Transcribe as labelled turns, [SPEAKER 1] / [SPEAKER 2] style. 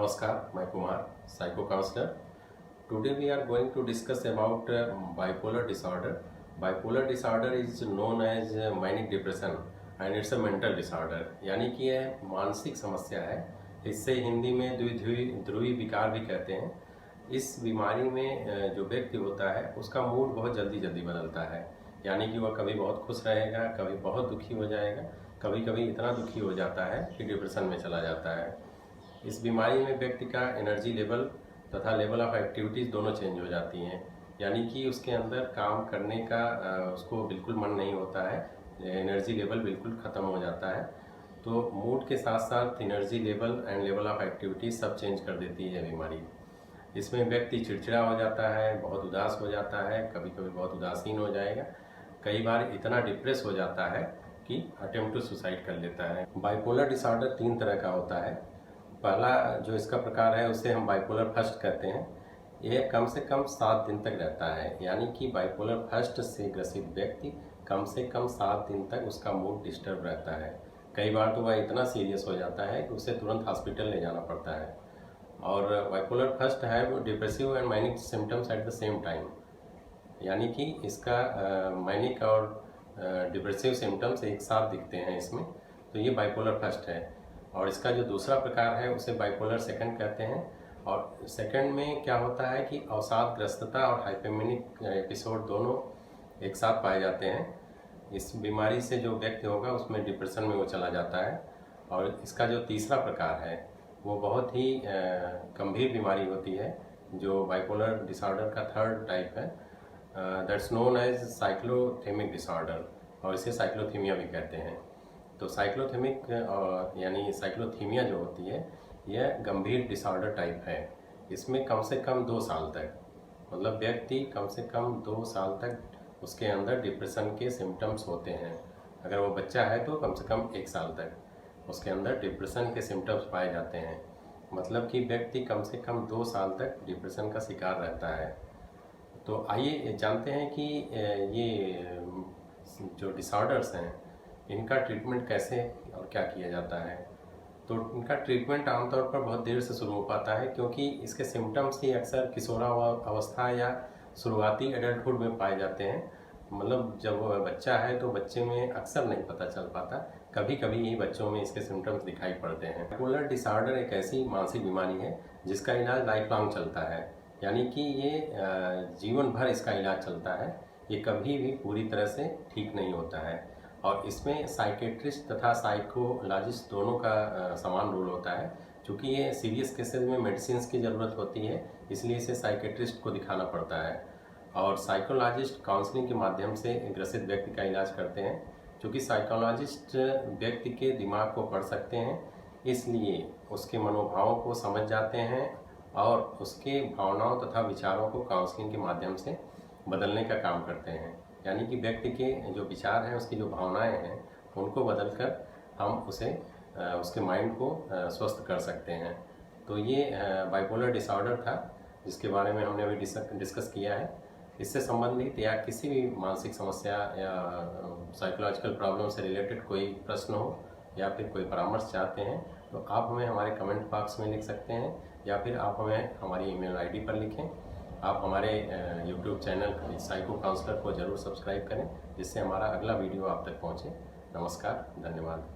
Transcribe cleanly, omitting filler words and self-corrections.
[SPEAKER 1] Namaskar, my Kumar, psycho counselor. Today we are going to discuss about bipolar disorder. Bipolar disorder is known as manic depression and it's a mental disorder. यानी कि यह मानसिक समस्या है। इससे हिंदी में द्विध्रुवी विकार भी कहते हैं। इस बीमारी में जो व्यक्ति होता है उसका मूड बहुत जल्दी बदलता है। यानी कि वह कभी बहुत खुश रहेगा, कभी बहुत दुखी हो जाएगा, कभी कभी इतना दुखी हो जाता है कि डिप्रेशन में चला जाता है। इस बीमारी में व्यक्ति का एनर्जी लेवल तथा लेवल ऑफ एक्टिविटीज़ दोनों चेंज हो जाती हैं। यानी कि उसके अंदर काम करने का उसको बिल्कुल मन नहीं होता है, एनर्जी लेवल बिल्कुल ख़त्म हो जाता है। तो मूड के साथ साथ energy level and level of activities सब चेंज कर देती है बीमारी। इसमें व्यक्ति चिड़चिड़ा हो जाता है, बहुत उदास हो जाता है, कभी कभी बहुत उदासीन हो जाएगा, कई बार इतना डिप्रेस हो जाता है कि अटेम्प्ट टू सुसाइड कर लेता है। बाइपोलर डिसऑर्डर 3 तरह का होता है। पहला जो इसका प्रकार है उसे हम बाइपोलर फर्स्ट कहते हैं। यह कम से कम 7 दिन तक रहता है। यानी कि बाइपोलर फर्स्ट से ग्रसित व्यक्ति कम से कम 7 दिन तक उसका मूड डिस्टर्ब रहता है। कई बार तो वह इतना सीरियस हो जाता है कि उसे तुरंत हॉस्पिटल ले जाना पड़ता है। और bipolar first have depressive and manic symptoms at the same time. यानी कि इसका मैनिक और डिप्रेसिव सिम्टम्स एक साथ दिखते हैं इसमें, तो ये बाइपोलर फर्स्ट है। और इसका जो दूसरा प्रकार है उसे बाइपोलर सेकंड कहते हैं। और सेकंड में क्या होता है कि अवसादग्रस्तता और हाइपोमेनिक एपिसोड दोनों एक साथ पाए जाते हैं। इस बीमारी से जो व्यक्ति होगा उसमें डिप्रेशन में वो चला जाता है। और इसका जो तीसरा प्रकार है वो बहुत ही गंभीर बीमारी होती है, जो बाइपोलर डिसऑर्डर का थर्ड टाइप है। दैट्स नोन एज साइक्लोथेमिक डिसऑर्डर, और इसे साइक्लोथीमिया भी कहते हैं। तो साइक्लोथेमिक यानी साइक्लोथीमिया जो होती है यह गंभीर डिसऑर्डर टाइप है। इसमें कम से कम 2 साल तक, मतलब व्यक्ति कम से कम 2 साल तक उसके अंदर डिप्रेशन के सिम्टम्स होते हैं। अगर वो बच्चा है तो कम से कम 1 साल तक उसके अंदर डिप्रेशन के सिम्टम्स पाए जाते हैं। मतलब कि व्यक्ति कम से कम 2 साल तक डिप्रेशन का शिकार रहता है। तो आइए जानते हैं कि ये जो डिसऑर्डर्स हैं इनका ट्रीटमेंट कैसे और क्या किया जाता है। तो इनका ट्रीटमेंट आमतौर पर बहुत देर से शुरू हो पाता है, क्योंकि इसके सिम्टम्स ही अक्सर किशोरावस्था या शुरुआती एडल्टहुड में पाए जाते हैं। मतलब जब वो बच्चा है तो बच्चे में अक्सर नहीं पता चल पाता, कभी कभी ही बच्चों में इसके सिम्टम्स दिखाई पड़ते हैं। बाइपोलर डिसऑर्डर एक ऐसी मानसिक बीमारी है जिसका इलाज लाइफ लॉन्ग चलता है। यानी कि ये जीवन भर इसका इलाज चलता है, ये कभी भी पूरी तरह से ठीक नहीं होता है। और इसमें साइकेट्रिस्ट तथा साइकोलॉजिस्ट दोनों का समान रोल होता है। चूँकि ये सीरियस केसेस में मेडिसिन की ज़रूरत होती है, इसलिए इसे साइकेट्रिस्ट को दिखाना पड़ता है। और साइकोलॉजिस्ट काउंसलिंग के माध्यम से ग्रसित व्यक्ति का इलाज करते हैं। चूँकि साइकोलॉजिस्ट व्यक्ति के दिमाग को पढ़ सकते हैं, इसलिए उसके मनोभावों को समझ जाते हैं और उसके भावनाओं तथा विचारों को काउंसलिंग के माध्यम से बदलने का काम करते हैं। यानी कि व्यक्ति के जो विचार हैं, उसकी जो भावनाएं हैं, उनको बदलकर हम उसे उसके माइंड को स्वस्थ कर सकते हैं। तो ये बाइपोलर डिसऑर्डर था जिसके बारे में हमने अभी डिस्कस किया है। इससे संबंधित या किसी भी मानसिक समस्या या साइकोलॉजिकल प्रॉब्लम से रिलेटेड कोई प्रश्न हो या फिर कोई परामर्श चाहते हैं तो आप हमें हमारे कमेंट बॉक्स में लिख सकते हैं, या फिर आप हमें हमारी ईमेल आईडी पर लिखें। आप हमारे YouTube चैनल साइको काउंसलर को ज़रूर सब्सक्राइब करें, जिससे हमारा अगला वीडियो आप तक पहुँचे। नमस्कार, धन्यवाद।